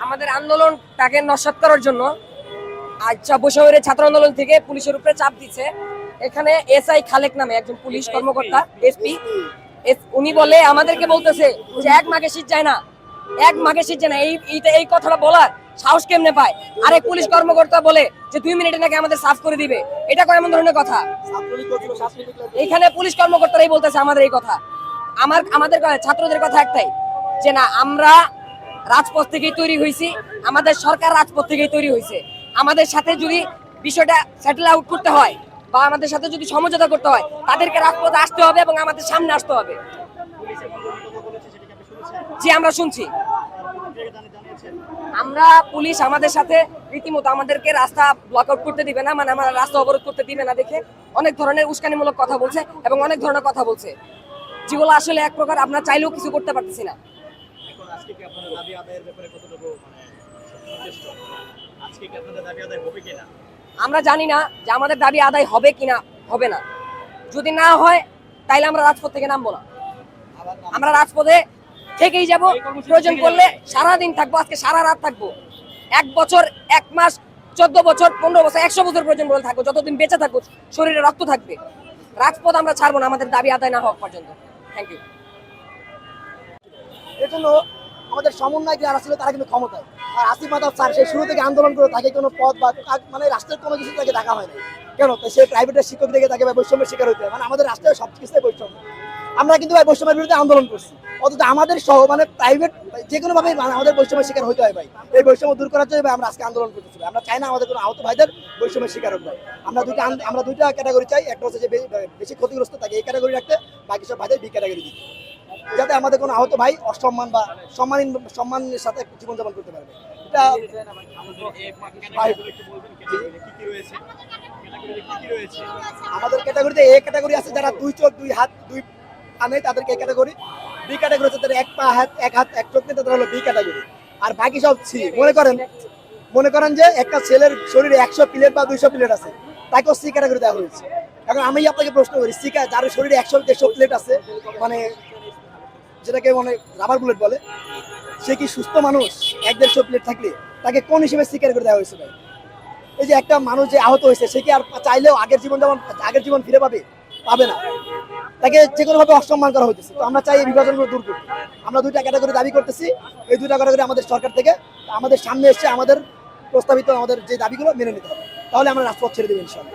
আমাদের আন্দোলনটাকে নস্যাৎ করার জন্য আচ্ছা বৈষম্যের ছাত্র আন্দোলন থেকে পুলিশের উপরে চাপ দিচ্ছে। এখানে এসআই খালেক নামে একজন পুলিশ কর্মকর্তা এসপি, উনি বলে আমাদেরকে বলতেছে যে এক মাঘে শীত যায় না, এক মাঘে শীত যায় না। এই কথাটা বলার সাহস কেমনে পায়? আরেক পুলিশ কর্মকর্তা বলে যে 2 মিনিটে নাকি আমাদের সাফ করে দিবে। এটা কেমন ধরনের কথা? এখানে পুলিশ কর্মকর্তারাই বলতেছে আমাদের এই কথা। আমাদের ছাত্রদের কথা একটাই যে না, আমরা রাজপথ থেকেই তৈরি হয়েছি, আমাদের সরকার রাজপথ থেকেই তৈরি হয়েছে। আমাদের সাথে যদি বিষয়টা সেটেল আউট করতে হয় বা আমাদের সাথে যদি সমঝোতা করতে হয়, তাদেরকে রাজপথে আসতে হবে এবং আমাদের সামনে আসতে হবে। জি, আমরা শুনছি। আমরা পুলিশ আমাদের সাথে রীতিমতো আমাদেরকে রাস্তা ব্লক আউট করতে দিবে না, মানে আমার রাস্তা অবরোধ করতে দিবে না দেখে অনেক ধরনের উস্কানিমূলক কথা বলছে এবং অনেক ধরনের কথা বলছে, যেগুলো আসলে এক প্রকার আমরা চাইলেও কিছু করতে পারতেছি না। আমরা জানি না যে আমাদের দাবি আদায় হবে কিনা হবে না। যদি না হয় তাইলে আমরা রাজপথ থেকে নামবো না, আমরা রাজপথে থেকেই যাব। প্রয়োজন পড়লে সারাদিন থাকবো, আজকে সারা রাত থাকবো, 1 বছর 1 মাস 14 বছর 15 বছর 100 বছর প্রয়োজন পড়লে থাকবো, যতদিন বেঁচে থাকবো শরীরে রক্ত থাকবে। রাজপথ আমরা ছাড়বো না আমাদের দাবি আদায় না হওয়া পর্যন্ত। Thank you. এর জন্য আমাদের সমন্বয় যারা ছিল তারা কিন্তু ক্ষমতায়, আর আসিফ মাহতাব স্যার সেই শুরু থেকে আন্দোলন করে তাকে কোনো পদ বা মানে রাষ্ট্রের কোনো কিছু তাকে দেখা হয় না। কেন? সে প্রাইভেটের শিক্ষক থেকে তাকে বৈষম্যের শিকার হতে হয়। মানে আমাদের রাষ্ট্রের সব কিছুই বৈষম্য। আমরা কিন্তু ভাই বৈষম্যের বিরুদ্ধে আন্দোলন করছি, অথচ আমাদের সহ মানে প্রাইভেট যে কোনো ভাবে আমাদের বৈষম্যের শিকার হতে হয় ভাই। এই বৈষম্য দূর করার জন্য আমরা আজকে আন্দোলন করতেছি। আমরা চাই না আমাদের কোনো আহত ভাইদের বৈষম্যের শিকার হোক ভাই। আমরা দুইটা ক্যাটাগরি চাই, একটা হচ্ছে যে বেশি ক্ষতিগ্রস্ত তাকে এই ক্যাটাগরি রাখতে, বাকি সব ভাইদের বি ক্যাটাগরি দিতে, যাতে আমাদের কোনো আহত ভাই অসম্মান বা সম্মানের সাথে জীবনযাপন করতে পারবে। এটা আমাদের ক্যাটাগরিতে এ ক্যাটাগরি আছে যারা 2 চোখ 2 হাত 2 পা নেই, তাদেরকে এ ক্যাটাগরি। বি ক্যাটাগরি হচ্ছে যারা 1 পা হাত 1 হাত 1 চোখ নেই, তাদের হলো বি ক্যাটাগরি। আর বাকি সব সি। মনে করেন যে একটা ছেলের শরীরে 100 প্লেট বা 200 প্লেট আছে, তাকেও সি ক্যাটাগরি দেওয়া হয়েছে। এখন আমি আপনাকে প্রশ্ন করি, সি যার শরীরে 100 প্লেট আছে, মানে যেটাকে মানে রাবার বুলেট বলে, সে কি সুস্থ মানুষ? 1-150 প্লেট থাকলে তাকে কোন হিসেবে স্বীকার করে দেওয়া হয়েছে ভাই? এই যে একটা মানুষ যে আহত হয়েছে, সে কি আর চাইলেও আগের জীবন ফিরে পাবে না? তাকে যে কোনো ভাবে অসম্মান করা হইতেছে। তো আমরা চাই এই বিভাজনগুলো দূর করতে। আমরা 2টা ক্যাটাগরি দাবি করতেছি, এই 2টা ক্যাটাগরি আমাদের সরকার থেকে আমাদের সামনে এসে আমাদের প্রস্তাবিত আমাদের যে দাবিগুলো মেনে নিতে হবে, তাহলে আমরা রাজপথ ছেড়ে দেবো ইনশাআল্লাহ।